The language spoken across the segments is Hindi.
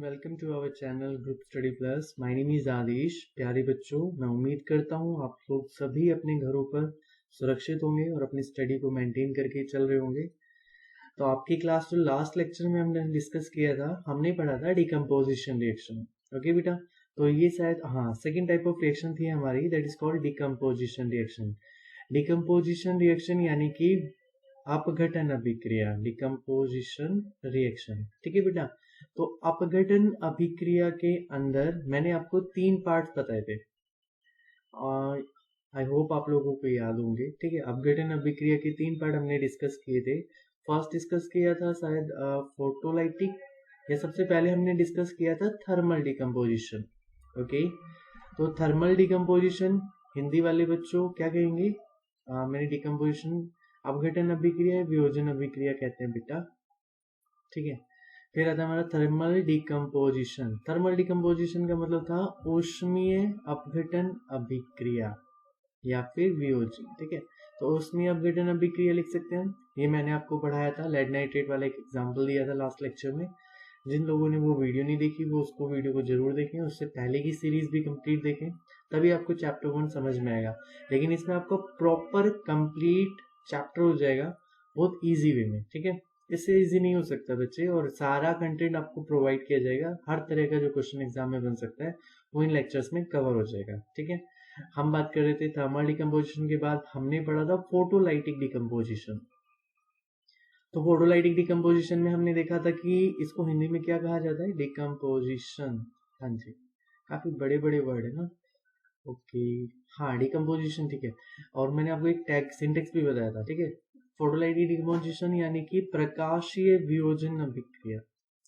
Welcome to our channel group study plus. My name is Aadish. प्यारे बच्चों, मैं उम्मीद करता हूँ आप लोग सभी अपने घरों पर सुरक्षित होंगे और अपनी स्टडी को मेंटेन करके चल रहे होंगे। तो आपकी क्लास जो लास्ट लेक्चर में हमने डिस्कस किया था, हमने पढ़ा था डिकम्पोजिशन रिएक्शन। ओके बेटा, तो ये शायद सेकेंड टाइप ऑफ रिएक्शन थी हमारी, that is called decomposition reaction. Decomposition reaction यानी कि अपघटन अभिक्रिया, डिकम्पोजिशन रिएक्शन। ठीक है बेटा, तो अपघटन अभिक्रिया के अंदर मैंने आपको 3 पार्ट बताए थे। आई होप आप लोगों को याद होंगे। ठीक है, अपघटन अभिक्रिया के 3 पार्ट हमने डिस्कस किए थे। फर्स्ट डिस्कस किया था शायद फोटोलाइटिक, या सबसे पहले हमने डिस्कस किया था थर्मल डिकम्पोजिशन। ओके, तो थर्मल डिकम्पोजिशन हिंदी वाले बच्चों क्या कहेंगे? मैंने डिकम्पोजिशन अपघटन अभिक्रिया वियोजन अभिक्रिया कहते हैं बेटा। ठीक है, फिर आता है हमारा थर्मल डिकम्पोजिशन। थर्मल डिकम्पोजिशन का मतलब था ऊष्मीय अपघटन अभिक्रिया या फिर वियोजन। ठीक है, तो ऊष्मीय अपघटन अभिक्रिया लिख सकते हैं। ये मैंने आपको पढ़ाया था, लेड नाइट्रेट वाला एक एग्जाम्पल दिया था लास्ट लेक्चर में। जिन लोगों ने वो वीडियो नहीं देखी वो उसको वीडियो को जरूर देखें, उससे पहले की सीरीज भी कंप्लीट देखें, तभी आपको चैप्टर 1 समझ में आएगा। लेकिन इसमें आपको प्रॉपर कंप्लीट चैप्टर हो जाएगा बहुत इजी वे में। ठीक है, इससे इजी नहीं हो सकता बच्चे, और सारा कंटेंट आपको प्रोवाइड किया जाएगा। हर तरह का जो क्वेश्चन एग्जाम में बन सकता है वो इन लेक्चर्स में कवर हो जाएगा। ठीक है, हम बात कर रहे थे थर्मल डिकम्पोजिशन के बाद हमने पढ़ा था फोटोलाइटिक डिकम्पोजिशन। तो फोटोलाइटिक डिकम्पोजिशन में हमने देखा था कि इसको हिंदी में क्या कहा जाता है? डिकम्पोजिशन। हाँ जी, काफी बड़े बड़े वर्ड है ना। ओके, हाँ डिकम्पोजिशन। ठीक है, और मैंने आपको एक टैग सिंटेक्स भी बताया था। ठीक है, फोटोलाइटिक डिकम्पोजिशन यानी कि प्रकाशीय वियोजन अभिक्रिया।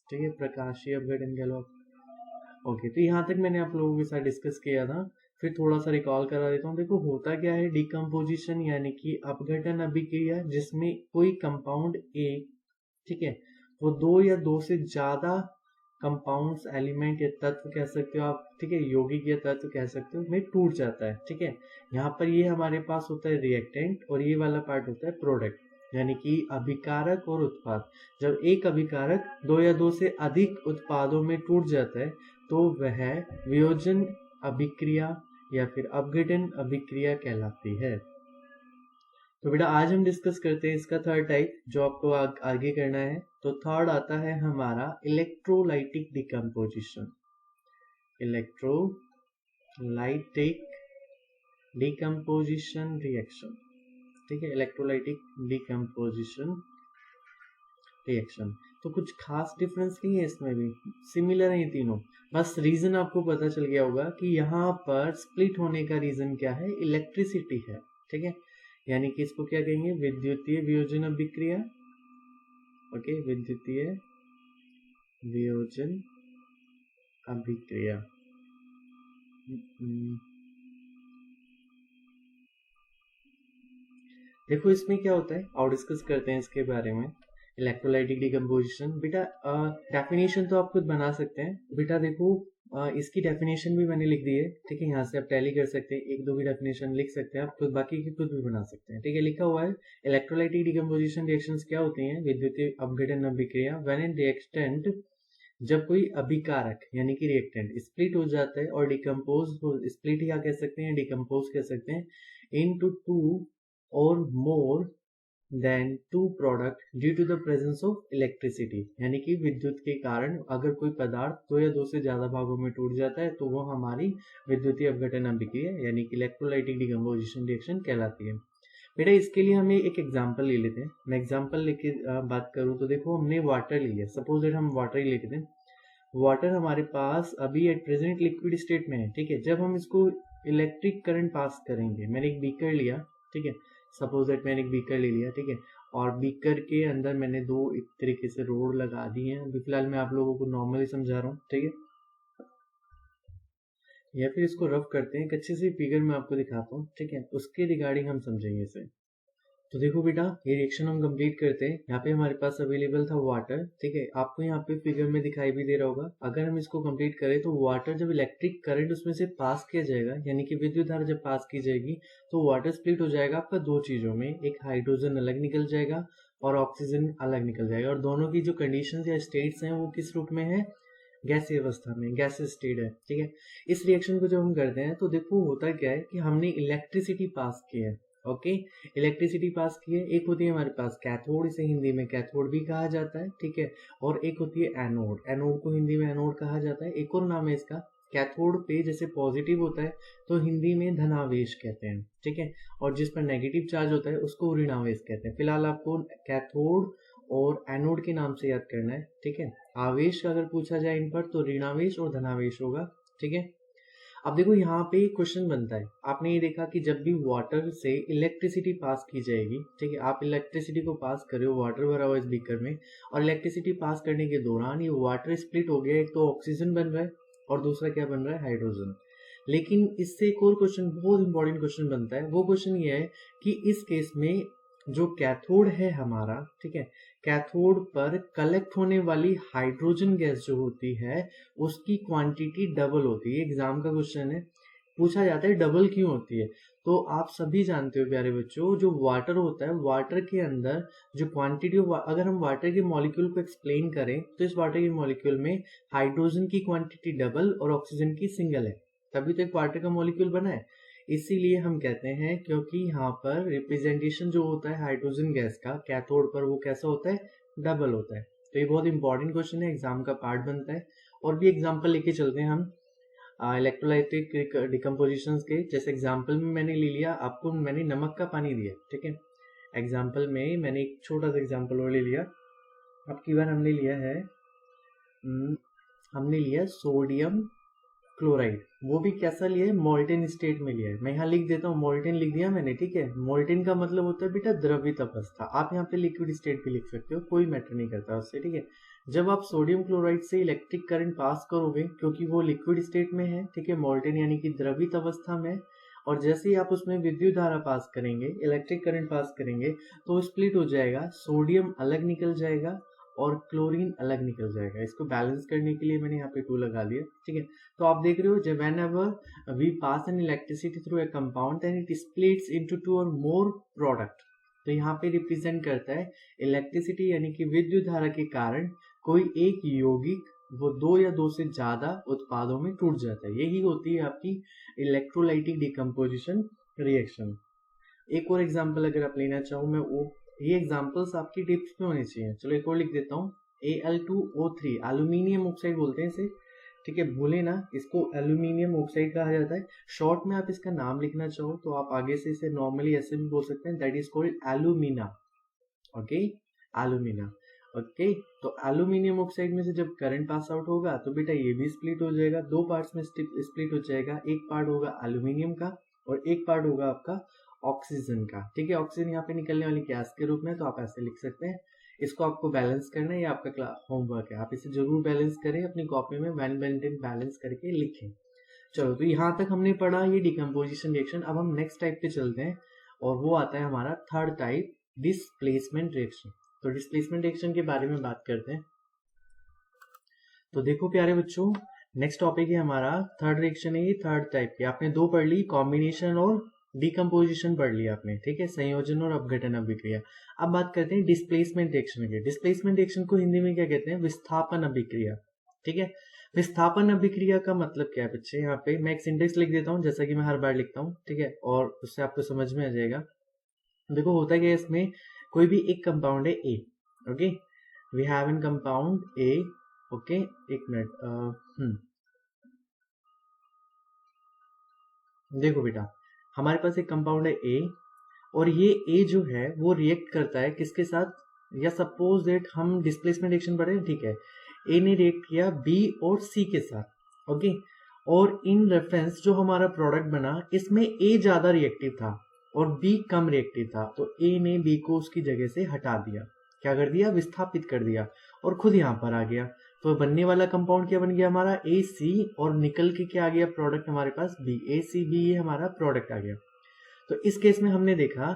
ठीक है, प्रकाशीय अपघटन कह लो आप। ओके, तो यहाँ तक मैंने आप लोगों के साथ डिस्कस किया था। फिर थोड़ा सा रिकॉल करा देता हूँ। देखो होता क्या है, डिकम्पोजिशन यानी कि अपघटन अभिक्रिया जिसमें कोई कंपाउंड ए, ठीक है, वो 2 या 2 से ज्यादा कंपाउंड्स, एलिमेंट या तत्व कह सकते हो आप, ठीक है, यौगिक या तत्व कह सकते हो, में टूट जाता है। ठीक है, यहाँ पर ये हमारे पास होता है रिएक्टेंट और ये वाला पार्ट होता है प्रोडक्ट, यानी कि अभिकारक और उत्पाद। जब एक अभिकारक 2 या 2 से अधिक उत्पादों में टूट जाता है तो वह वियोजन अभिक्रिया या फिर अपघटन अभिक्रिया कहलाती है। तो बेटा आज हम डिस्कस करते हैं इसका थर्ड टाइप जो आपको आगे करना है। तो थर्ड आता है हमारा electrolytic decomposition. Electrolytic decomposition reaction. ठीक है, इलेक्ट्रोलाइटिक डिकम्पोजिशन रिएक्शन। तो कुछ खास डिफरेंस नहीं है, इसमें भी सिमिलर है ये तीनों। बस रीजन आपको पता चल गया होगा कि यहाँ पर स्प्लिट होने का रीजन क्या है? इलेक्ट्रिसिटी है। ठीक है, यानी कि इसको क्या कहेंगे? विद्युतीय वियोजन अभिक्रिया। ओके, विद्युतीय वियोजन अभिक्रिया। देखो इसमें क्या होता है और डिस्कस करते हैं इसके बारे में। इलेक्ट्रोलाइटिक डिकम्पोजिशन बेटा डेफिनेशन तो आप खुद बना सकते हैं। बेटा देखो इसकी डेफिनेशन भी मैंने लिख दी है। ठीक है, यहाँ से आप टैली कर सकते हैं, एक दो भी डेफिनेशन लिख सकते हैं आप खुद, बाकी की खुद भी बना सकते हैं। ठीक है, लिखा हुआ है इलेक्ट्रोलाइटिक डिकम्पोजिशन रिएक्शंस क्या होती हैं? विद्युतीय अपघटन अभिक्रिया व्हेन एन रिएक्टेंट, जब कोई अभिकारक यानी कि रिएक्टेंट स्प्लिट हो जाता है और डिकम्पोज, स्प्लिट या कह सकते हैं डिकम्पोज कह सकते हैं, इनटू 2 और more than 2 product due to the presence of electricity. यानी कि विद्युत के कारण अगर कोई पदार्थ 2 या 2 से ज्यादा भागों में टूट जाता है तो वो हमारी विद्युतीय अपघटन अभिक्रिया यानी कि इलेक्ट्रोलाइटिक डिकम्पोजिशन रिएक्शन कहलाती है। बेटा इसके लिए हमें एक एग्जांपल ले लेते हैं। मैं एग्जांपल लेके बात करूं तो देखो हमने वाटर लिया, सपोज दैट हम वाटर ही लेते हैं। वाटर हमारे पास अभी एट प्रेजेंट लिक्विड स्टेट में है। ठीक है, जब हम इसको इलेक्ट्रिक करंट पास करेंगे, मैंने एक बीकर लिया, ठीक है, सपोज दैट मैंने एक बीकर ले लिया, ठीक है, और बीकर के अंदर मैंने 2 एक तरीके से रोड लगा दी हैं। अभी फिलहाल मैं आप लोगों को नॉर्मली समझा रहा हूँ। ठीक है, या फिर इसको रफ करते हैं, एक अच्छे से फिगर में आपको दिखाता हूँ। ठीक है, उसके रिगार्डिंग हम समझेंगे इसे। तो देखो बेटा ये रिएक्शन हम कंप्लीट करते हैं। यहाँ पे हमारे पास अवेलेबल था वाटर। ठीक है, आपको यहाँ पे फिगर में दिखाई भी दे रहा होगा। अगर हम इसको कंप्लीट करें तो वाटर जब इलेक्ट्रिक करंट उसमें से पास किया जाएगा, यानी कि विद्युत धारा जब पास की जाएगी तो वाटर स्प्लिट हो जाएगा आपका 2 चीजों में, एक हाइड्रोजन अलग निकल जाएगा और ऑक्सीजन अलग निकल जाएगा। और दोनों की जो कंडीशन या स्टेट्स हैं वो किस रूप में है? गैसीय अवस्था में, गैसेस स्टेट है, ठीक है। इस रिएक्शन को जब हम करते हैं तो देखो होता क्या है कि हमने इलेक्ट्रिसिटी पास की है, ओके। इलेक्ट्रिसिटी पास की है, एक होती है हमारे पास कैथोड, इसे हिंदी में कैथोड भी कहा जाता है, ठीक है। और एक होती है एनोड, एनोड को हिंदी में एनोड कहा जाता है। एक और नाम है इसका, कैथोड पे जैसे पॉजिटिव होता है तो हिंदी में धनावेश कहते हैं, ठीक है। और जिस पर नेगेटिव चार्ज होता है उसको ऋणावेश कहते हैं। फिलहाल आपको कैथोड और एनोड के नाम से याद करना है, ठीक है। आवेश अगर पूछा जाए इन पर तो ऋणावेश और धनावेश होगा, ठीक है। अब देखो यहाँ पे क्वेश्चन बनता है, आपने ये देखा कि जब भी वाटर से इलेक्ट्रिसिटी पास की जाएगी, ठीक है, आप इलेक्ट्रिसिटी को पास कर रहे हो, वाटर भरा हुआ इस बीकर में, और इलेक्ट्रिसिटी पास करने के दौरान ये वाटर स्प्लिट हो गया, एक तो ऑक्सीजन बन रहा है और दूसरा क्या बन रहा है, हाइड्रोजन। लेकिन इससे एक और क्वेश्चन, बहुत इंपॉर्टेंट क्वेश्चन बनता है। वो क्वेश्चन ये है कि इस केस में जो कैथोड है हमारा, ठीक है, कैथोड पर कलेक्ट होने वाली हाइड्रोजन गैस जो होती है उसकी क्वांटिटी डबल होती है। एग्जाम का क्वेश्चन है, पूछा जाता है डबल क्यों होती है। तो आप सभी जानते हो प्यारे बच्चों, जो वाटर होता है, वाटर के अंदर जो क्वांटिटी, अगर हम वाटर के मॉलिक्यूल को एक्सप्लेन करें तो इस वाटर के मॉलिक्यूल में हाइड्रोजन की क्वांटिटी डबल और ऑक्सीजन की सिंगल है, तभी तो एक वाटर का मॉलिक्यूल बना है। इसीलिए हम कहते हैं, क्योंकि यहाँ पर रिप्रेजेंटेशन जो होता है हाइड्रोजन गैस का कैथोड पर, वो कैसा होता है, डबल होता है। तो ये बहुत इंपॉर्टेंट क्वेश्चन है, एग्जाम का पार्ट बनता है। और भी एग्जाम्पल लेके चलते हैं हम इलेक्ट्रोलाइटिक डिकम्पोजिशन के। जैसे एग्जाम्पल में मैंने ले लिया, आपको मैंने नमक का पानी दिया, ठीक है। एग्जाम्पल में मैंने एक छोटा सा एग्जाम्पल और ले लिया। अब की बार हमने लिया है हमने लिया सोडियम क्लोराइड, वो भी कैसा लिया है, मोल्टेन स्टेट में लिया है। मैं यहाँ लिख देता हूँ, मोल्टेन लिख दिया मैंने, ठीक है। मोल्टेन का मतलब होता है बेटा द्रवित अवस्था, आप यहाँ पे लिक्विड स्टेट भी लिख सकते हो, कोई मैटर नहीं करता उससे, ठीक है। जब आप सोडियम क्लोराइड से इलेक्ट्रिक करंट पास करोगे, क्योंकि वो लिक्विड स्टेट में है, ठीक है, मोल्टेन यानी कि द्रवित अवस्था में, और जैसे ही आप उसमें विद्युत धारा पास करेंगे, इलेक्ट्रिक करंट पास करेंगे, तो स्प्लिट हो जाएगा, सोडियम अलग निकल जाएगा और क्लोरीन अलग निकल जाएगा। इसको बैलेंस करने के लिए मैंने यहाँ पे 2 लगा दिया, ठीक है। तो आप देख रहे हो, जब whenever we pass an electricity through a compound then it splits into 2 or more product, तो यहाँ पे रिप्रेजेंट करता है इलेक्ट्रिसिटी यानी कि विद्युत धारा के कारण कोई एक यौगिक वो 2 या 2 से ज्यादा उत्पादों में टूट जाता है। यही होती है आपकी इलेक्ट्रोलाइटिक डिकम्पोजिशन रिएक्शन। एक और एग्जाम्पल अगर आप लेना चाहो, मैं वो, ये एग्जाम्पल्स आपकी टिप्स में होने चाहिए। चलो एक और लिख देता हूँ, Al2O3, एल्यूमिनियम ऑक्साइड बोलते हैं इसे, ठीक है, भूले ना, इसको एल्यूमिनियम ऑक्साइड कहा जाता है। शॉर्ट में आप इसका नाम लिखना चाहो तो आप आगे से इसे नॉर्मली ऐसे भी बोल सकते हैं, that is called alumina, okay, alumina, okay. तो एल्यूमिनियम ऑक्साइड में से जब करंट पास आउट होगा तो बेटा ये भी स्प्लिट हो जाएगा, 2 पार्ट्स में स्प्लिट हो जाएगा। एक पार्ट होगा एल्यूमिनियम का और एक पार्ट होगा आपका ऑक्सीजन का, ठीक है। ऑक्सीजन यहाँ पे निकलने वाली गैस के रूप में, तो आप ऐसे लिख सकते हैं। इसको आपको बैलेंस करना है, ये आपका होमवर्क है, आप इसे जरूर बैलेंस करें अपनी कॉपी में, वेल मेंटेन बैलेंस करके लिखें। चलो, तो यहाँ तक हमने पढ़ा ये डिकम्पोजिशन रिएक्शन। अब हम नेक्स्ट टाइप पे चलते हैं और वो आता है हमारा थर्ड टाइप, डिस्प्लेसमेंट रिएक्शन। तो डिस्प्लेसमेंट रिएक्शन के बारे में बात करते हैं। तो देखो प्यारे बच्चों, नेक्स्ट टॉपिक है हमारा थर्ड रिएक्शन है, ये थर्ड टाइप की। आपने 2 पढ़ ली, कॉम्बिनेशन और डिकम्पोजिशन पढ़ लिया आपने, ठीक है, संयोजन और अपघटन अभिक्रिया। अब बात करते हैं डिस्प्लेसमेंट रिएक्शन की। डिस्प्लेसमेंट रिएक्शन को हिंदी में क्या कहते हैं, विस्थापन अभिक्रिया, ठीक है। विस्थापन अभिक्रिया का मतलब क्या है बच्चे, यहाँ पे मैं एक सिंटेक्स लिख देता हूँ जैसा कि मैं हर बार लिखता हूँ, ठीक है, और उससे आपको समझ में आ जाएगा। देखो होता क्या है, इसमें कोई भी एक कंपाउंड है A, okay, we have an compound A, okay, एक मिनट, देखो बेटा, हमारे पास एक कंपाउंड है ए, और ये ए जो है वो रिएक्ट करता है किसके साथ, या सपोज दैट हम डिस्प्लेसमेंट रिएक्शन पढ़े, ठीक है, ए ने रिएक्ट किया बी और सी के साथ, ओके, और इन रेफरेंस जो हमारा प्रोडक्ट बना, इसमें ए ज्यादा रिएक्टिव था और बी कम रिएक्टिव था, तो ए ने बी को उसकी जगह से हटा दिया, क्या कर दिया, विस्थापित कर दिया, और खुद यहाँ पर आ गया। तो बनने वाला कंपाउंड क्या बन गया हमारा, ए सी, और निकल के क्या आ गया प्रोडक्ट हमारे पास, बी, ए सी बी, ये हमारा प्रोडक्ट आ गया। तो इस केस में हमने देखा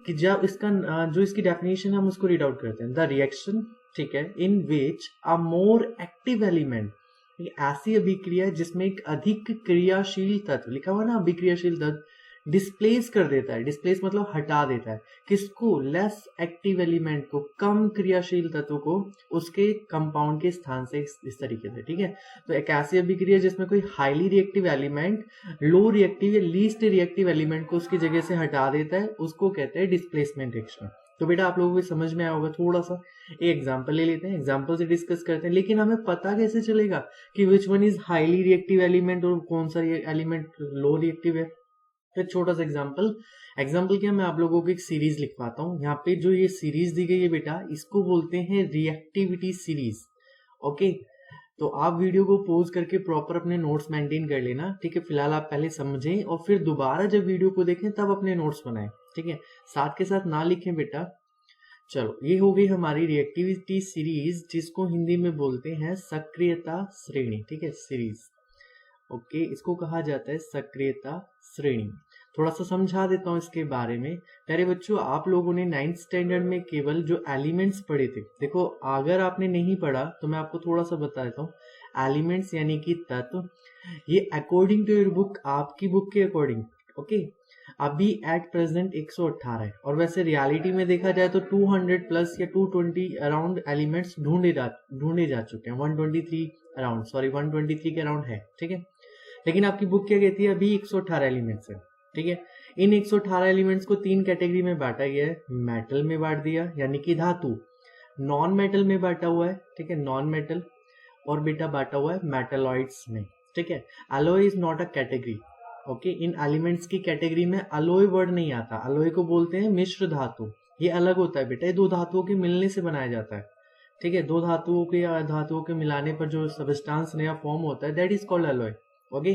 कि जब इसका जो इसकी डेफिनेशन है हम उसको रीड आउट करते हैं, द रिएक्शन, ठीक है, इन विच अ मोर एक्टिव एलिमेंट, ऐसी अभिक्रिया जिसमें एक अधिक क्रियाशील तत्व, लिखा हुआ ना अभिक्रियाशील तत्व, डिस्प्लेस कर देता है। डिस्प्लेस मतलब हटा देता है। किसको? लेस एक्टिव एलिमेंट को, कम क्रियाशील तत्व को उसके कंपाउंड के स्थान से, इस तरीके से, ठीक है। तो एक ऐसी अभिक्रिया जिसमें कोई highly reactive element low reactive या लीस्ट रिएक्टिव एलिमेंट को उसकी जगह से हटा देता है, उसको कहते हैं डिस्प्लेसमेंट रिएक्शन। तो बेटा आप लोगों को समझ में आया होगा। थोड़ा सा एक एग्जांपल ले लेते हैं, एग्जांपल से डिस्कस करते हैं। लेकिन हमें पता कैसे चलेगा कि which one is highly reactive element और कौन सा एलिमेंट लो रिएक्टिव है? तो एक छोटा सा एग्जाम्पल क्या, मैं आप लोगों को एक सीरीज लिखवाता हूँ। यहाँ पे जो ये सीरीज दी गई है बेटा, इसको बोलते हैं रिएक्टिविटी सीरीज। ओके, तो आप वीडियो को पॉज करके प्रॉपर अपने नोट्स मेंटेन कर लेना, ठीक है। फिलहाल आप पहले समझें और फिर दोबारा जब वीडियो को देखें तब अपने नोट्स बनाएं, ठीक है। साथ के साथ ना लिखें बेटा। चलो, ये हो गई हमारी रिएक्टिविटी सीरीज, जिसको हिंदी में बोलते हैं सक्रियता श्रेणी, ठीक है, सीरीज। ओके, इसको कहा जाता है सक्रियता श्रेणी। थोड़ा सा समझा देता हूँ इसके बारे में। प्यारे बच्चों, आप लोगों ने 9th स्टैंडर्ड में केवल जो एलिमेंट्स पढ़े थे, देखो अगर आपने नहीं पढ़ा तो मैं आपको थोड़ा सा बता देता हूँ। एलिमेंट्स यानी कि तत्व, ये अकॉर्डिंग टू योर बुक, आपकी बुक के अकॉर्डिंग, ओके, अभी एट प्रेजेंट 118 है। और वैसे रियलिटी में देखा जाए तो 200 प्लस या 220 अराउंड एलिमेंट्स ढूंढे जा चुके हैं। 123 अराउंड, सॉरी 123 के अराउंड है, ठीक है। लेकिन आपकी बुक क्या कहती है? अभी 118 एलिमेंट्स है, ठीक है। इन 118 एलिमेंट्स को 3 कैटेगरी में बांटा गया है। मेटल में बांट दिया, यानी कि धातु। नॉन मेटल में बांटा हुआ है, ठीक है, नॉन मेटल। और बेटा बांटा हुआ है मेटलॉइड्स में, ठीक है। Alloy is not a category, okay. In elements की कैटेगरी में अलॉय वर्ड नहीं आता। अलॉय को बोलते हैं मिश्र धातु। ये अलग होता है बेटा, ये दो धातुओं के मिलने से बनाया जाता है, ठीक है। दो धातुओं के या धातुओं के मिलाने पर जो सब्सटेंस नया फॉर्म होता है, that is called alloy, okay.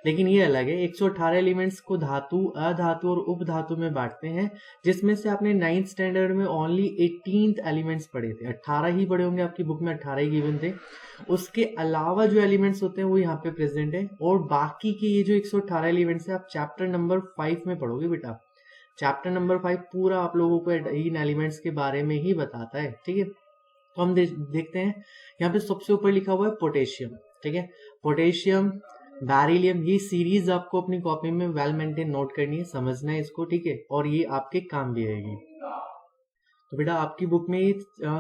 लेकिन ये अलग है। 118 एलिमेंट्स को धातु, अधातु और उपधातु में बांटते हैं, जिसमें से आपने 9th स्टैंडर्ड में ओनली 18th एलिमेंट्स पढ़े थे। 18 ही पढ़े होंगे, आपकी बुक में 18 ही गिवन थे। उसके अलावा जो एलिमेंट्स होते हैं वो यहाँ पे प्रेजेंट है। और बाकी के ये जो 118 एलिमेंट्स है, आप चैप्टर नंबर 5 में पढ़ोगे बेटा। चैप्टर नंबर 5 पूरा आप लोगों को इन एलिमेंट्स के बारे में ही बताता है, ठीक है। तो हम देखते हैं, यहाँ पे सबसे ऊपर लिखा हुआ है पोटेशियम, ठीक है। पोटेशियम, बैरिलियम, ये सीरीज आपको अपनी कॉपी में वेल मेंटेन नोट करनी है, समझना है इसको, ठीक है। और ये आपके काम भी आएगी। तो बेटा आपकी बुक में ये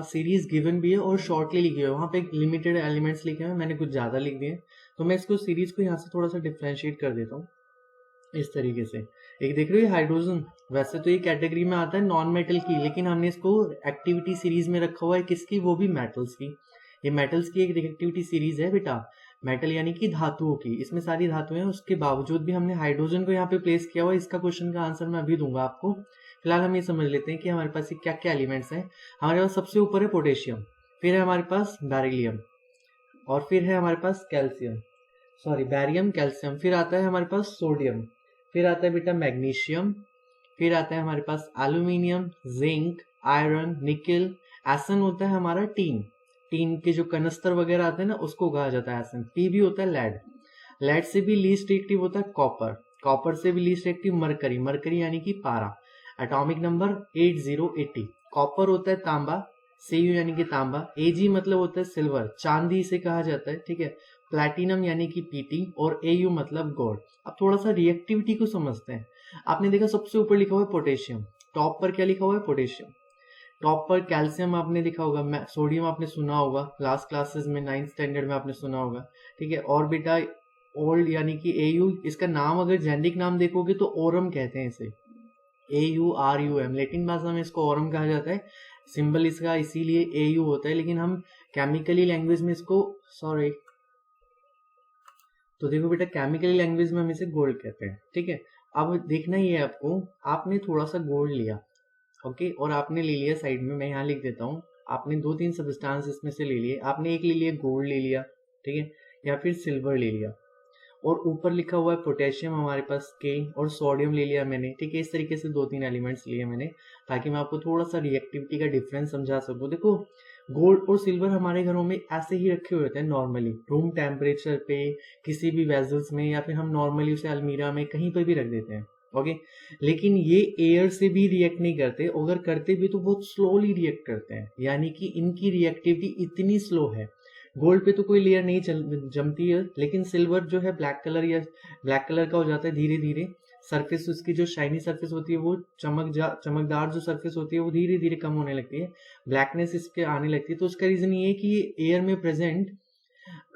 सीरीज गिवन भी है और शॉर्टली लिखी है। वहां पे लिमिटेड एलिमेंट्स लिखे हुए हैं, मैंने कुछ ज्यादा लिख दिए। तो मैं इसको सीरीज को यहाँ से थोड़ा सा डिफ्रेंशिएट कर देता हूँ इस तरीके से। एक देख रहे हो हाइड्रोजन, वैसे तो ये कैटेगरी में आता है नॉन मेटल की, लेकिन हमने इसको एक्टिविटी सीरीज में रखा हुआ है। किसकी? वो भी मेटल्स की। ये मेटल्स की एक एक्टिविटी सीरीज है बेटा। मेटल यानी कि धातुओं की, इसमें सारी धातुएं हैं। उसके बावजूद भी हमने हाइड्रोजन को यहाँ पे प्लेस किया हुआ है। इसका क्वेश्चन का आंसर मैं अभी दूंगा आपको। फिलहाल हम ये समझ लेते हैं कि हमारे पास क्या क्या एलिमेंट्स हैं। हमारे पास सबसे ऊपर है पोटेशियम, फिर है हमारे पास बैरिलियम, और फिर है हमारे पास कैल्शियम, सॉरी बैरियम कैल्शियम। फिर आता है हमारे पास सोडियम, फिर आता है बेटा मैग्नीशियम, फिर आता है हमारे पास एल्यूमिनियम, जिंक, आयरन, निकेल। एसन होता है हमारा टीन। टीन के जो कनस्तर वगैरह आते हैं ना, उसको कहा जाता है एसन। पी भी होता है लेड। लेड से भी लीस्ट रिएक्टिव होता है कॉपर। कॉपर से भी लीस्ट रिएक्टिव मरकरी। मरकरी यानी कि पारा। Atomic number 8080। कॉपर होता है तांबा, Cu यानी कि तांबा। Ag मतलब होता है सिल्वर, चांदी इसे कहा जाता है, ठीक है। प्लैटिनम यानी कि पीटी, और Au मतलब गोल्ड। अब थोड़ा सा रिएक्टिविटी को समझते हैं। आपने देखा सबसे ऊपर लिखा हुआ है पोटेशियम, टॉप पर क्या लिखा हुआ है? पोटेशियम। टॉप पर कैल्शियम आपने लिखा होगा, सोडियम आपने सुना होगा लास्ट क्लासेस में, 9th स्टैंडर्ड में आपने सुना होगा, ठीक है। और बेटा ओल्ड यानी कि Au, इसका नाम अगर जेनेरिक नाम देखोगे तो ओरम कहते हैं इसे, AURUM। लेटिन भाषा में इसको ओरम कहा जाता है। सिंबल इसका इसीलिए AU होता है, लेकिन हम केमिकली लैंग्वेज में इसको, सॉरी, तो देखो बेटा केमिकली लैंग्वेज में हम इसे गोल्ड कहते हैं, ठीक है। अब देखना ही है आपको, आपने थोड़ा सा गोल्ड लिया, ओके, और आपने ले लिया साइड में, मैं यहाँ लिख देता हूँ। आपने 2-3 सब्सटेंस इसमें से ले लिए। आपने एक ले लिया गोल्ड ले लिया, ठीक है, या फिर सिल्वर ले लिया, और ऊपर लिखा हुआ है पोटेशियम हमारे पास K, और सोडियम ले लिया मैंने, ठीक है। इस तरीके से 2-3 एलिमेंट्स लिए मैंने, ताकि मैं आपको थोड़ा सा रिएक्टिविटी का डिफरेंस समझा सकूं। देखो गोल्ड और सिल्वर हमारे घरों में ऐसे ही रखे हुए होते हैं नॉर्मली, रूम टेम्परेचर पे, किसी भी वेजल्स में, या फिर हम नॉर्मली उसे अलमीरा में कहीं पर भी रख देते हैं, ओके। लेकिन ये एयर से भी रिएक्ट नहीं करते, अगर करते भी तो बहुत स्लोली रिएक्ट करते हैं, यानी कि इनकी रिएक्टिविटी इतनी स्लो है। गोल्ड पे तो कोई लेयर नहीं जमती है, लेकिन सिल्वर जो है ब्लैक कलर या ब्लैक कलर का हो जाता है धीरे धीरे। सरफेस, उसकी जो शाइनी सरफेस होती है वो चमकदार जो सरफेस होती है वो धीरे धीरे कम होने लगती है, ब्लैकनेस इसके आने लगती है। तो उसका रीजन ये है कि ये एयर में प्रेजेंट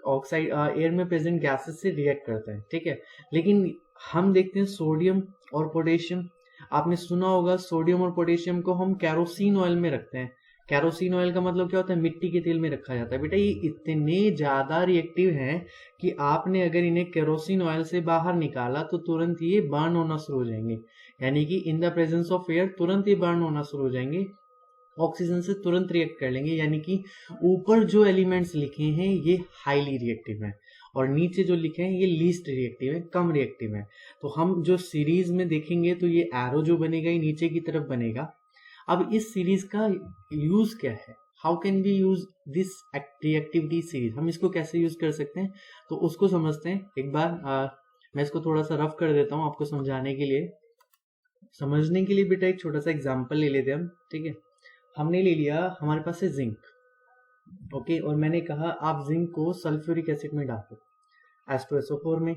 ऑक्साइड, एयर में प्रेजेंट गैसेस से रिएक्ट करता है, ठीक है। लेकिन हम देखते हैं सोडियम और पोटेशियम, आपने सुना होगा सोडियम और पोटेशियम को हम कैरोसिन ऑयल में रखते हैं। कैरोसिन ऑयल का मतलब क्या होता है, मिट्टी के तेल में रखा जाता है। बेटा ये इतने ज्यादा रिएक्टिव हैं कि आपने अगर इन्हें कैरोसिन ऑयल से बाहर निकाला तो तुरंत ये बर्न होना शुरू हो जाएंगे, यानी कि in the presence of air तुरंत ये बर्न होना शुरू हो जाएंगे, ऑक्सीजन से तुरंत रिएक्ट कर लेंगे। यानी कि ऊपर जो एलिमेंट्स लिखे हैं ये हाईली रिएक्टिव हैं और नीचे जो लिखे हैं ये लीस्ट रिएक्टिव है, कम रिएक्टिव है। तो हम जो सीरीज में देखेंगे तो ये एरो जो बनेगा ये नीचे की तरफ बनेगा। अब इस सीरीज का यूज क्या है, how can be use this reactivity series, हम इसको कैसे यूज कर सकते हैं, तो उसको समझते हैं। एक बार मैं इसको थोड़ा सा रफ कर देता हूँ आपको समझाने के लिए, समझने के लिए। बेटा एक छोटा सा एग्जाम्पल ले लेते हैं हम, ठीक है। हमने ले लिया, हमारे पास है जिंक, ओके, और मैंने कहा आप जिंक को सल्फ्यूरिक एसिड में डालो H2SO4 में,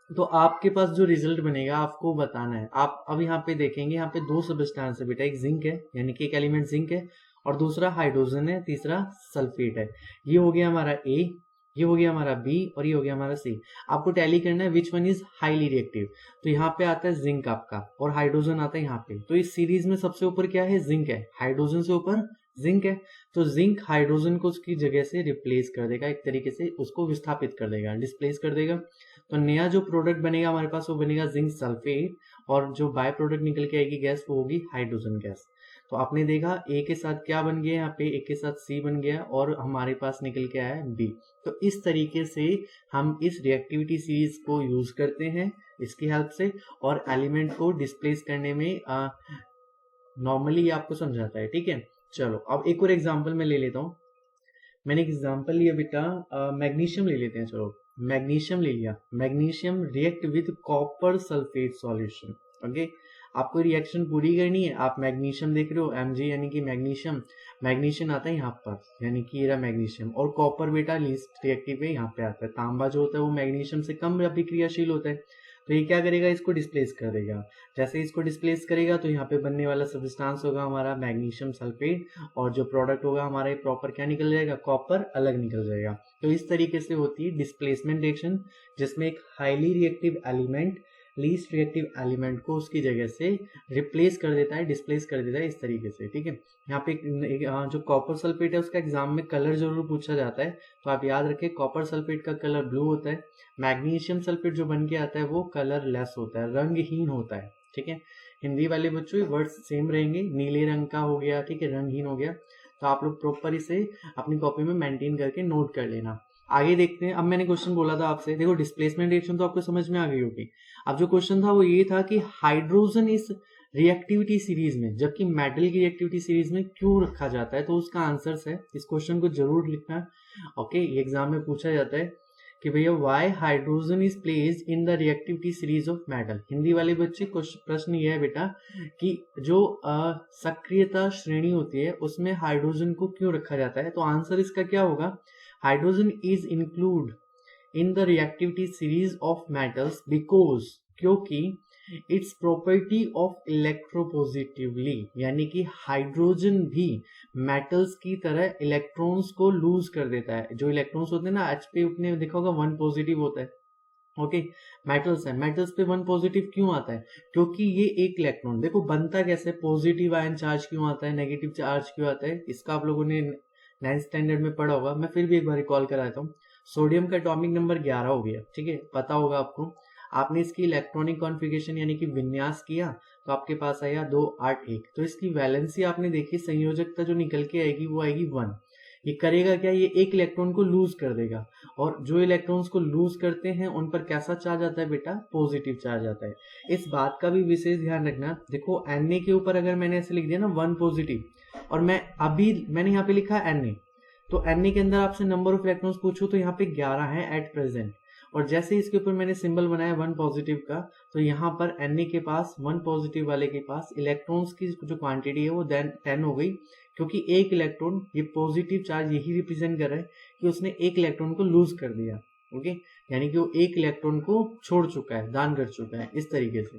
तो आपके पास जो रिजल्ट बनेगा आपको बताना है। आप अब यहाँ पे देखेंगे, यहाँ पे दो सब्सटेंस है बेटा, एक जिंक है यानी कि एक एलिमेंट जिंक है और दूसरा हाइड्रोजन है, तीसरा सल्फेट है। ये हो गया हमारा ए, ये हो गया हमारा बी और ये हो गया हमारा सी। आपको टैली करना है which one is highly reactive. तो यहाँ पे आता है जिंक आपका और हाइड्रोजन आता है यहाँ पे। तो इस सीरीज में सबसे ऊपर क्या है, जिंक है, हाइड्रोजन से ऊपर जिंक है। तो जिंक हाइड्रोजन को उसकी जगह से रिप्लेस कर देगा, एक तरीके से उसको विस्थापित कर देगा, डिस्प्लेस कर देगा। तो नया जो प्रोडक्ट बनेगा हमारे पास वो बनेगा जिंक सल्फेट, और जो बाय प्रोडक्ट निकल के आएगी गैस वो होगी हाइड्रोजन गैस। तो आपने देखा ए के साथ क्या बन गया, यहाँ पे ए के साथ सी बन गया और हमारे पास निकल के आया बी। तो इस तरीके से हम इस रिएक्टिविटी सीरीज को यूज करते हैं इसकी हेल्प से, और एलिमेंट को डिस्प्लेस करने में नॉर्मली आपको समझाता है, ठीक है। चलो अब एक और एग्जांपल मैं ले लेता हूँ। मैंने एक एग्जांपल लिया बेटा, मैग्नीशियम ले लेते हैं। चलो मैग्नीशियम ले लिया, magnesium react with copper sulphate solution, okay. आपको रिएक्शन पूरी करनी है, आप मैग्नीशियम देख रहे हो Mg यानी कि मैग्नीशियम, मैग्नीशियम आता है यहाँ पर यानी कि ये रहा मैग्नीशियम, और कॉपर बेटा लीस्ट रिएक्टिव है यहाँ पे आता है। तांबा जो होता है वो मैग्नीशियम से कम अभिक्रियाशील होता है, तो ये क्या करेगा, इसको डिस्प्लेस कर देगा। जैसे इसको डिस्प्लेस करेगा तो यहाँ पे बनने वाला सब्सटेंस होगा हमारा मैग्नीशियम सल्फेट, और जो प्रोडक्ट होगा हमारा ये प्रॉपर क्या निकल जाएगा, कॉपर अलग निकल जाएगा। तो इस तरीके से होती है डिस्प्लेसमेंट रिएक्शन, जिसमें एक highly reactive element least reactive element को उसकी जगह से रिप्लेस कर देता है, डिस्प्लेस कर देता है, इस तरीके से, ठीक है। यहाँ पे जो कॉपर सल्फेट है उसका एग्जाम में कलर जरूर पूछा जाता है, तो आप याद रखें कॉपर सल्फेट का कलर ब्लू होता है। मैग्नीशियम सल्फेट जो बन के आता है वो कलर लेस होता है, रंगहीन होता है, ठीक है। हिंदी वाले बच्चों ये वर्ड्स सेम रहेंगे, नीले रंग का हो गया, ठीक है, रंगहीन हो गया। तो आप लोग प्रॉपर इसे अपनी कॉपी में मेंटेन करके नोट कर लेना। आगे देखते हैं। अब मैंने क्वेश्चन बोला था आपसे, देखो डिस्प्लेसमेंट रिएक्शन तो आपको समझ में आ गई होगी। अब जो क्वेश्चन था वो ये था कि हाइड्रोजन इस रिएक्टिविटी सीरीज में, जबकि मेटल की रिएक्टिविटी सीरीज में क्यों रखा जाता है, तो उसका आंसर है, इस क्वेश्चन को जरूर लिखना, ओके। ये एग्जाम में पूछा जाता है कि भैया why hydrogen is placed in the reactivity series of metal. Hindi वाले बच्चे प्रश्न ये है बेटा कि जो सक्रियता श्रेणी होती है उसमें हाइड्रोजन को क्यों रखा जाता है, तो आंसर इसका क्या होगा, hydrogen is include in the reactivity series of metals because, क्योंकि इट्स प्रॉपर्टी ऑफ इलेक्ट्रोपॉजिटिवली, यानी कि हाइड्रोजन भी मेटल्स की तरह इलेक्ट्रॉन्स को लूज कर देता है। जो इलेक्ट्रॉन्स होते हैं ना एच पे, अपने देखा होगा 1 पॉजिटिव होता है, ओके। मेटल्स है, मेटल्स पे 1 पॉजिटिव क्यों आता है, क्योंकि ये एक इलेक्ट्रॉन, देखो बनता कैसे, पॉजिटिव आयन चार्ज क्यों आता है, नेगेटिव चार्ज क्यों आता है, इसका आप लोगों ने 9th स्टैंडर्ड में पढ़ा होगा, मैं फिर भी एक बार रिकॉल कराता हूँ। सोडियम का एटॉमिक नंबर 11 हो गया, ठीक है, पता होगा आपको। आपने इसकी इलेक्ट्रॉनिक कॉन्फ़िगरेशन यानी कि विन्यास किया तो आपके पास आया 2 8 1। तो इसकी वैलेंसी आपने देखी, संयोजकता जो निकल के आएगी वो आएगी 1। ये करेगा क्या, ये एक इलेक्ट्रॉन को लूज कर देगा, और जो इलेक्ट्रॉन्स को लूज करते हैं उन पर कैसा चार्ज आता है बेटा, पॉजिटिव चार्ज आता है। इस बात का भी विशेष ध्यान रखना, देखो Na के ऊपर अगर मैंने ऐसे लिख दिया ना 1 पॉजिटिव, और मैंने यहाँ पे लिखा Na, तो Na के अंदर आपसे नंबर ऑफ इलेक्ट्रॉन्स पूछो तो यहाँ पे 11 है एट प्रेजेंट, और जैसे इसके ऊपर मैंने सिंबल बनाया 1 पॉजिटिव का, तो यहाँ पर Na के पास 1 पॉजिटिव वाले के पास इलेक्ट्रॉन्स की जो क्वांटिटी है वो 10 हो गई, क्योंकि एक इलेक्ट्रॉन, ये पॉजिटिव चार्ज यही रिप्रेजेंट कर रहा है कि उसने एक इलेक्ट्रॉन को लूज कर दिया, ओके, यानी कि वो एक इलेक्ट्रॉन को छोड़ चुका है, दान कर चुका है, इस तरीके से।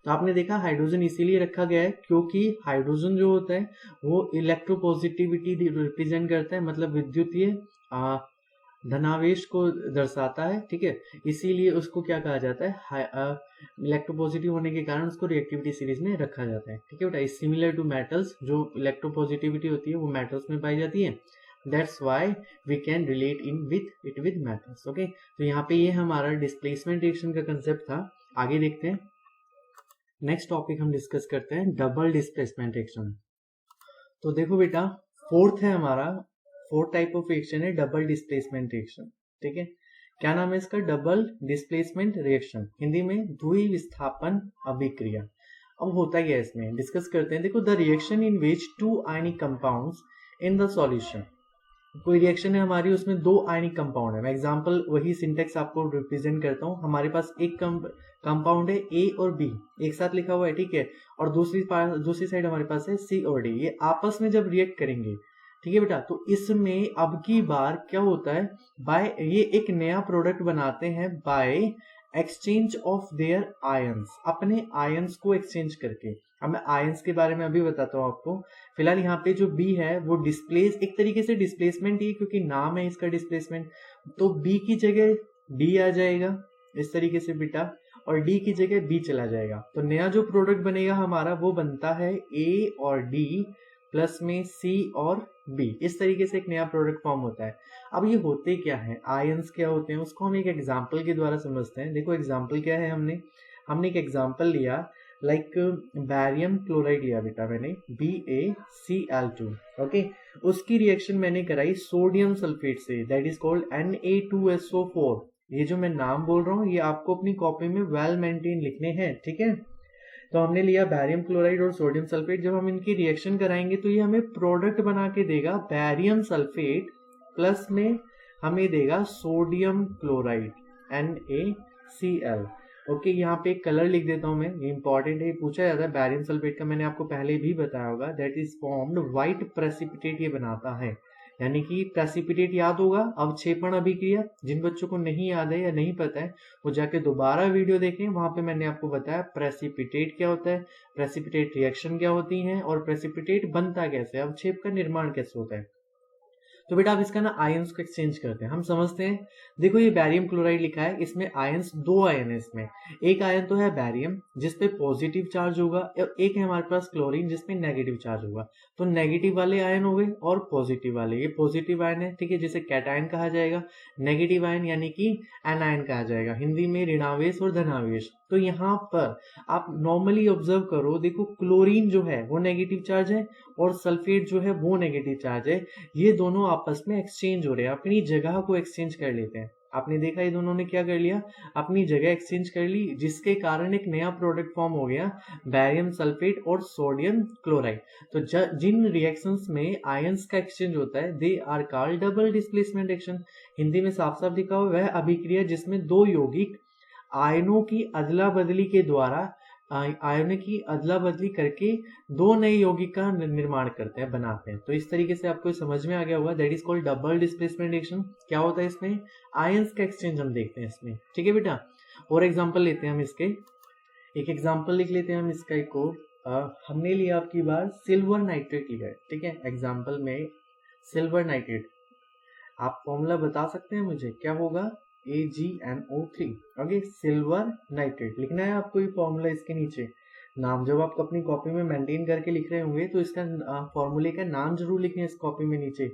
तो आपने देखा हाइड्रोजन इसीलिए रखा गया है क्योंकि हाइड्रोजन जो होता है वो इलेक्ट्रोपॉजिटिविटी रिप्रेजेंट करता है, मतलब विद्युतीय धनावेश को दर्शाता है, ठीक है। इसीलिए उसको क्या कहा जाता है, इलेक्ट्रोपॉजिटिव होने के कारण उसको रिएक्टिविटी सीरीज में रखा जाता है, ठीक है बेटा। सिमिलर टू मेटल्स, जो इलेक्ट्रोपॉजिटिविटी होती है वो मेटल्स में पाई जाती है, that's why we can relate in with it with metals, okay. तो यहाँ पे ये हमारा डिस्प्लेसमेंट रिएक्शन का कंसेप्ट था। आगे देखते हैं, नेक्स्ट टॉपिक हम डिस्कस करते हैं डबल डिस्प्लेसमेंट रिएक्शन। तो देखो बेटा, फोर्थ है हमारा, फोर्थ टाइप ऑफ रिएक्शन है डबल डिस्प्लेसमेंट रिएक्शन, ठीक है। क्या नाम है इसका, डबल डिस्प्लेसमेंट रिएक्शन, हिंदी में द्वि विस्थापन अभिक्रिया। अब होता क्या है इसमें, डिस्कस करते हैं। देखो, the reaction in which two ionic compounds in the solution, कोई रिएक्शन है हमारी, उसमें दो आयनिक कंपाउंड है। मैं एग्जांपल वही सिंटेक्स आपको रिप्रेजेंट करता हूँ। हमारे पास एक कंपाउंड है ए और बी, एक साथ लिखा हुआ है, ठीक है, और दूसरी साइड हमारे पास है सी और डी। ये आपस में जब रिएक्ट करेंगे, ठीक है बेटा, तो इसमें अब की बार क्या होता है, बाय ये एक नया प्रोडक्ट बनाते हैं by exchange of their ions, अपने आयंस को एक्सचेंज करके। अब मैं आयंस के बारे में अभी बताता हूँ आपको। फिलहाल यहाँ पे जो बी है वो डिस्प्लेस, एक तरीके से डिस्प्लेसमेंट ही, क्योंकि नाम है इसका डिस्प्लेसमेंट, तो बी की जगह डी आ जाएगा इस तरीके से बेटा, और डी की जगह बी चला जाएगा। तो नया जो प्रोडक्ट बनेगा हमारा वो बनता है ए और डी प्लस में सी और बी, इस तरीके से एक नया प्रोडक्ट फॉर्म होता है। अब ये होते क्या है, आयंस क्या होते हैं, उसको हम एक एग्जाम्पल के द्वारा समझते हैं। देखो एग्जाम्पल क्या है, हमने एक एग्जाम्पल लिया, लाइक बैरियम क्लोराइड लिया बेटा मैंने, BaCl2, ओके। उसकी रिएक्शन मैंने कराई सोडियम सल्फेट से, दैट इज कॉल्ड Na2SO4। ये जो मैं नाम बोल रहा हूँ ये आपको अपनी कॉपी में वेल मेंटेन लिखने हैं, ठीक है। तो हमने लिया बैरियम क्लोराइड और सोडियम सल्फेट। जब हम इनकी रिएक्शन कराएंगे तो ये हमें प्रोडक्ट बना के देगा बैरियम सल्फेट प्लस में हमें देगा सोडियम क्लोराइड NaCl, ओके। यहाँ पे एक कलर लिख देता हूं मैं, ये इंपॉर्टेंट है, पूछा जाता है। बैरियम सल्फेट का मैंने आपको पहले भी बताया होगा, that is formed white precipitate, ये बनाता है, यानी कि प्रेसिपिटेट याद होगा, अवक्षेपण अभिक्रिया। जिन बच्चों को नहीं याद है या नहीं पता है वो जाके दोबारा वीडियो देखें, वहां पे मैंने आपको बताया प्रेसिपिटेट क्या होता है, प्रेसिपिटेट रिएक्शन क्या होती है, और प्रेसिपिटेट बनता कैसे, अवक्षेप का निर्माण कैसे होता है। तो बेटा अब इसका ना आयंस को एक्सचेंज करते हैं, हम समझते हैं। देखो ये बैरियम क्लोराइड लिखा है, इसमें आयंस, दो आयन है इसमें। एक आयन तो है बैरियम जिसपे पॉजिटिव चार्ज होगा, और एक है हमारे पास क्लोरीन जिसमें नेगेटिव चार्ज होगा। तो नेगेटिव वाले आयन हो गए और पॉजिटिव वाले, ये पॉजिटिव आयन है, ठीक है, जिसे कैटायन कहा जाएगा। नेगेटिव आयन यानी कि एनायन कहा जाएगा, हिंदी में ऋणावेश और धनावेश। तो यहाँ पर आप नॉर्मली ऑब्जर्व करो, देखो क्लोरीन जो है वो नेगेटिव चार्ज है और सल्फेट जो है वो नेगेटिव चार्ज है। ये दोनों आपस में एक्सचेंज हो रहे हैं, अपनी जगह को एक्सचेंज कर लेते हैं। आपने देखा ये दोनों ने क्या कर लिया, अपनी जगह एक्सचेंज कर ली, जिसके कारण एक नया प्रोडक्ट फॉर्म हो गया, बैरियम सल्फेट और सोडियम क्लोराइड। तो जिन रिएक्शंस में आयंस का एक्सचेंज होता है they are called double displacement reaction. Hindi में साफ साफ लिखा हुआ वह अभिक्रिया जिसमें दो यौगिक आयनों की अदला बदली के द्वारा, आयनों की अदला बदली करके दो नए यौगिक का निर्माण करते हैं, बनाते हैं। तो इस तरीके से आपको समझ में आ गया होगा, that is called double displacement reaction. क्या होता है इसमें, आयंस का एक्सचेंज हम देखते हैं इसमें, ठीक है बेटा। और एग्जांपल लेते हैं हम इसके, एक एग्जांपल लिख लेते हैं हम इसका एक और। हमने लिया आपकी बार सिल्वर नाइट्रेट लिया है, ठीक है। एग्जाम्पल में सिल्वर नाइट्रेट, आप फॉर्मूला बता सकते हैं मुझे क्या होगा, AgNO3, ओके। सिल्वर नाइट्रेट लिखना है आपको, ये फॉर्मूला इसके नीचे नाम, जब आप अपनी कॉपी में मेंटेन करके लिख रहे होंगे तो इसका फॉर्मूले का नाम जरूर लिखें इस कॉपी में नीचे।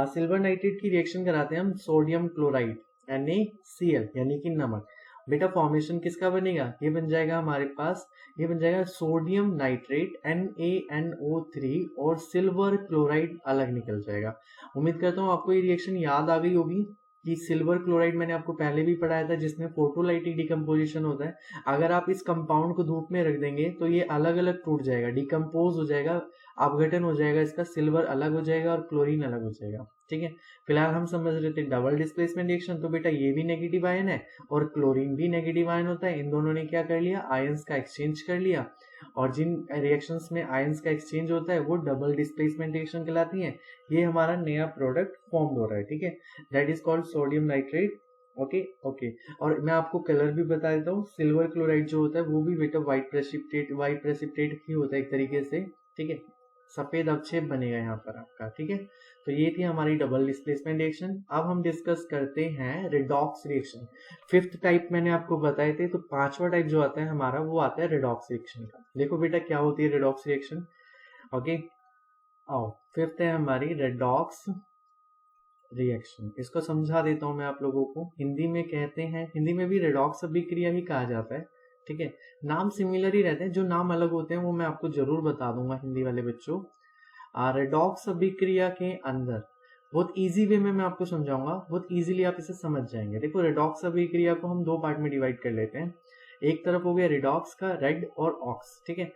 सिल्वर नाइट्रेट की रिएक्शन कराते हैं हम सोडियम क्लोराइड NaCl यानी कि नमक। बेटा फॉर्मेशन किसका बनेगा, ये बन जाएगा हमारे पास, ये बन जाएगा सोडियम नाइट्रेट NaNO3 और सिल्वर क्लोराइड अलग निकल जाएगा। उम्मीद करता हूँ आपको ये रिएक्शन याद आ गई होगी कि सिल्वर क्लोराइड मैंने आपको पहले भी पढ़ाया था, जिसमें फोटोलाइटिक डिकम्पोजिशन होता है। अगर आप इस कंपाउंड को धूप में रख देंगे तो ये अलग अलग टूट जाएगा, डिकम्पोज हो जाएगा, अपघटन हो जाएगा इसका, सिल्वर अलग हो जाएगा और क्लोरीन अलग हो जाएगा, ठीक है। फिलहाल हम समझ रहे थे डबल डिस्प्लेसमेंट रिएक्शन, तो बेटा ये भी नेगेटिव आयन है और क्लोरीन भी नेगेटिव आयन होता है। इन दोनों ने क्या कर लिया, आयंस का एक्सचेंज कर लिया, और जिन रिएक्शंस में आयंस का एक्सचेंज होता है वो डबल डिस्प्लेसमेंट रिएक्शन कहलाती है। ये हमारा नया प्रोडक्ट फॉर्म हो रहा है, ठीक है, that is called sodium nitrate okay okay. और मैं आपको कलर भी बता देता हूँ, सिल्वर क्लोराइड जो होता है वो भी बेटा व्हाइट प्रेसिपिटेट ही होता है एक तरीके से, ठीक है। सफेद अवक्षेप बनेगा यहाँ पर आपका, ठीक है। तो ये थी हमारी डबल डिस्प्लेसमेंट रिएक्शन। अब हम डिस्कस करते हैं रिडॉक्स रिएक्शन। फिफ्थ टाइप मैंने आपको बताए थे, तो पांचवा टाइप जो आता है हमारा वो आता है रिडॉक्स रिएक्शन का। देखो बेटा क्या होती है रिडॉक्स रिएक्शन, ओके। आओ, फिफ्थ है हमारी रेडॉक्स रिएक्शन। इसको समझा देता हूं मैं आप लोगों को। हिंदी में कहते हैं, हिंदी में भी रेडॉक्स अभिक्रिया ही कहा जाता है, ठीक है। नाम सिमिलर ही रहते हैं, जो नाम अलग होते हैं वो मैं आपको जरूर बता दूंगा हिंदी वाले बच्चों। रेडॉक्स अभिक्रिया के अंदर बहुत इजी वे में मैं आपको समझाऊंगा, बहुत इजीली आप इसे समझ जाएंगे। देखो रेडॉक्स अभिक्रिया को हम दो पार्ट में डिवाइड कर लेते हैं। एक तरफ हो गया रिडॉक्स का रेड और ऑक्स, ठीक है।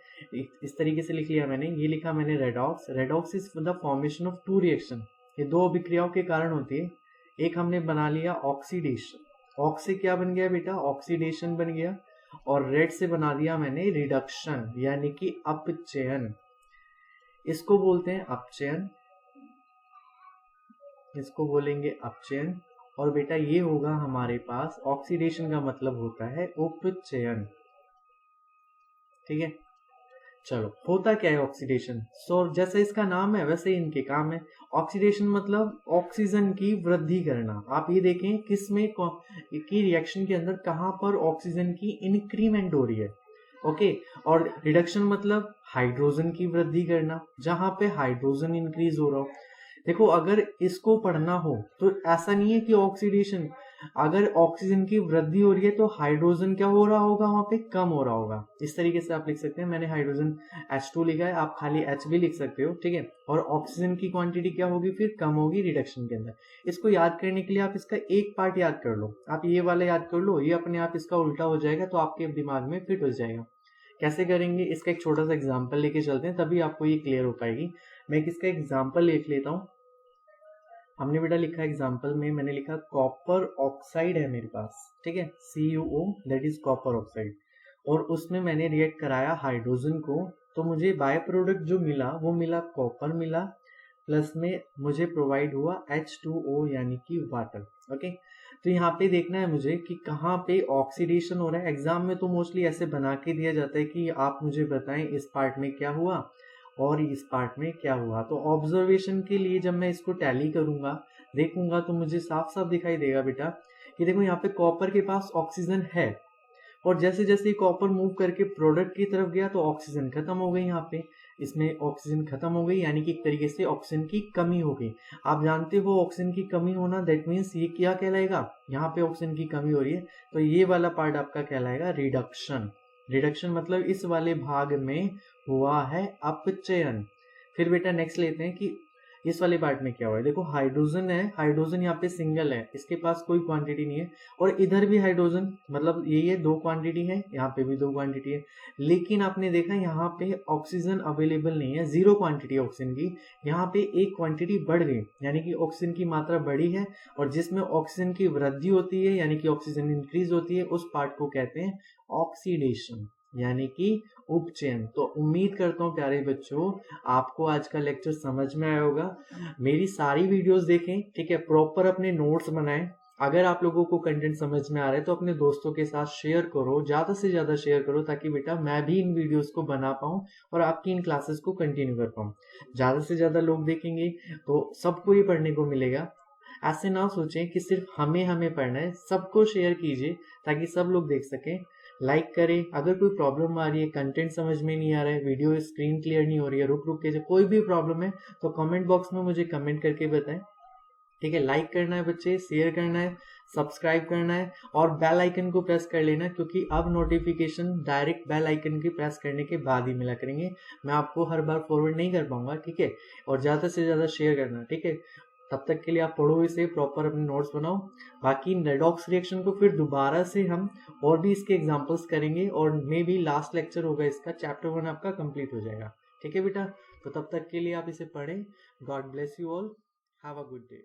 इस तरीके से लिख लिया मैंने, ये लिखा मैंने redox. Redox is the formation of two reaction, ये दो अभिक्रियाओं के कारण होती है। एक हमने बना लिया ऑक्सीडेशन, ऑक्स से क्या बन गया बेटा, ऑक्सीडेशन बन गया। और रेड से बना दिया मैंने रिडक्शन यानी कि अपचयन। इसको बोलते हैं अपचयन, इसको बोलेंगे अपचयन। और बेटा ये होगा हमारे पास, ऑक्सीडेशन का मतलब होता है उपचयन, ठीक है। चलो, होता क्या है ऑक्सीडेशन। जैसे इसका नाम है वैसे इनके काम है। ऑक्सीडेशन मतलब ऑक्सीजन की वृद्धि करना। आप ये देखें किसमें की रिएक्शन के अंदर कहां पर ऑक्सीजन की इंक्रीमेंट हो रही है, ओके। और रिडक्शन मतलब हाइड्रोजन की वृद्धि करना, जहां पे हाइड्रोजन इंक्रीज हो रहा हो। देखो अगर इसको पढ़ना हो तो ऐसा नहीं है कि ऑक्सीडेशन, अगर ऑक्सीजन की वृद्धि हो रही है तो हाइड्रोजन क्या हो रहा होगा, वहां पे कम हो रहा होगा। इस तरीके से आप लिख सकते हैं। मैंने हाइड्रोजन H2 लिखा है, आप खाली H भी लिख सकते हो, ठीक है। और ऑक्सीजन की क्वांटिटी क्या होगी, फिर कम होगी रिडक्शन के अंदर। इसको याद करने के लिए आप इसका एक पार्ट याद कर लो, आप ये वाला याद कर लो, ये अपने आप इसका उल्टा हो जाएगा तो आपके दिमाग में फिट हो जाएगा। कैसे करेंगे, इसका एक छोटा सा एग्जाम्पल लेके चलते हैं, तभी आपको ये क्लियर हो पाएगी। मैं इसका एग्जाम्पल लिख लेता हूँ। हमने बेटा लिखा एग्जाम्पल में, मैंने लिखा कॉपर ऑक्साइड है मेरे पास, ठीक है, CuO, that is copper oxide. और उसमें मैंने रिएक्ट कराया हाइड्रोजन को, तो मुझे बाय प्रोडक्ट जो मिला वो मिला कॉपर मिला, प्लस में मुझे प्रोवाइड हुआ H2O यानी कि वाटर, ओके। तो यहाँ पे देखना है मुझे कि कहाँ पे ऑक्सीडेशन हो रहा है। एग्जाम में तो मोस्टली ऐसे बना के दिया जाता है कि आप मुझे बताएं इस पार्ट में क्या हुआ और इस पार्ट में क्या हुआ। तो ऑब्जर्वेशन के लिए जब मैं इसको टैली करूंगा, देखूंगा, तो मुझे साफ साफ दिखाई देगा बेटा कि देखो यहाँ पे कॉपर के पास ऑक्सीजन है, और जैसे जैसे कॉपर मूव करके प्रोडक्ट की तरफ गया तो ऑक्सीजन खत्म हो गई। यहाँ पे इसमें ऑक्सीजन खत्म हो गई, यानी कि एक तरीके से ऑक्सीजन की कमी हो गई। आप जानते हो ऑक्सीजन की कमी होना, दैट मीन्स ये क्या कहलाएगा, यहाँ पे ऑक्सीजन की कमी हो रही है तो ये वाला पार्ट आपका कहलाएगा रिडक्शन। रिडक्शन मतलब इस वाले भाग में हुआ है अपचयन। फिर बेटा नेक्स्ट लेते हैं कि इस वाले पार्ट में क्या हुआ है। देखो हाइड्रोजन है, हाइड्रोजन यहाँ पे सिंगल है, इसके पास कोई क्वांटिटी नहीं है, और इधर भी हाइड्रोजन, मतलब ये दो क्वांटिटी है, यहाँ पे भी दो क्वांटिटी है। लेकिन आपने देखा यहाँ पे ऑक्सीजन अवेलेबल नहीं है, जीरो क्वांटिटी ऑक्सीजन की। यहाँ पे एक क्वांटिटी बढ़ गई, यानी कि ऑक्सीजन की मात्रा बढ़ी है, और जिसमें ऑक्सीजन की वृद्धि होती है यानी कि ऑक्सीजन इंक्रीज होती है, उस पार्ट को कहते हैं ऑक्सीडेशन यानी कि उपचयन। तो उम्मीद करता हूँ प्यारे बच्चों आपको आज का लेक्चर समझ में आया होगा। मेरी सारी वीडियोस देखें, ठीक है, प्रॉपर अपने नोट्स बनाएं। अगर आप लोगों को कंटेंट समझ में आ रहा है तो अपने दोस्तों के साथ शेयर करो, ज्यादा से ज्यादा शेयर करो, ताकि बेटा मैं भी इन वीडियोस को बना पाऊं और आपकी इन क्लासेस को कंटिन्यू कर पाऊं। ज्यादा से ज्यादा लोग देखेंगे तो सबको ये पढ़ने को मिलेगा। ऐसे ना सोचें कि सिर्फ हमें पढ़ना है, सबको शेयर कीजिए ताकि सब लोग देख सकें। लाइक करें। अगर कोई प्रॉब्लम आ रही है, कंटेंट समझ में नहीं आ रहा है, वीडियो स्क्रीन क्लियर नहीं हो रही है, रुक रुक के कोई भी प्रॉब्लम है तो कमेंट बॉक्स में मुझे कमेंट करके बताएं, ठीक है। लाइक करना है बच्चे, शेयर करना है, सब्सक्राइब करना है, और बेल आइकन को प्रेस कर लेना, क्योंकि अब नोटिफिकेशन डायरेक्ट बेल आइकन की प्रेस करने के बाद ही मिला करेंगे, मैं आपको हर बार फॉरवर्ड नहीं कर पाऊंगा, ठीक है। और ज्यादा से ज्यादा शेयर करना, ठीक है। तब तक के लिए आप पढ़ो इसे, प्रॉपर अपने नोट्स बनाओ। बाकी रेडॉक्स रिएक्शन को फिर दोबारा से हम और भी इसके एग्जांपल्स करेंगे, और मे बी लास्ट लेक्चर होगा इसका, चैप्टर 1 आपका कंप्लीट हो जाएगा, ठीक है बेटा। तो तब तक के लिए आप इसे पढ़ें। God bless you all, have a good day.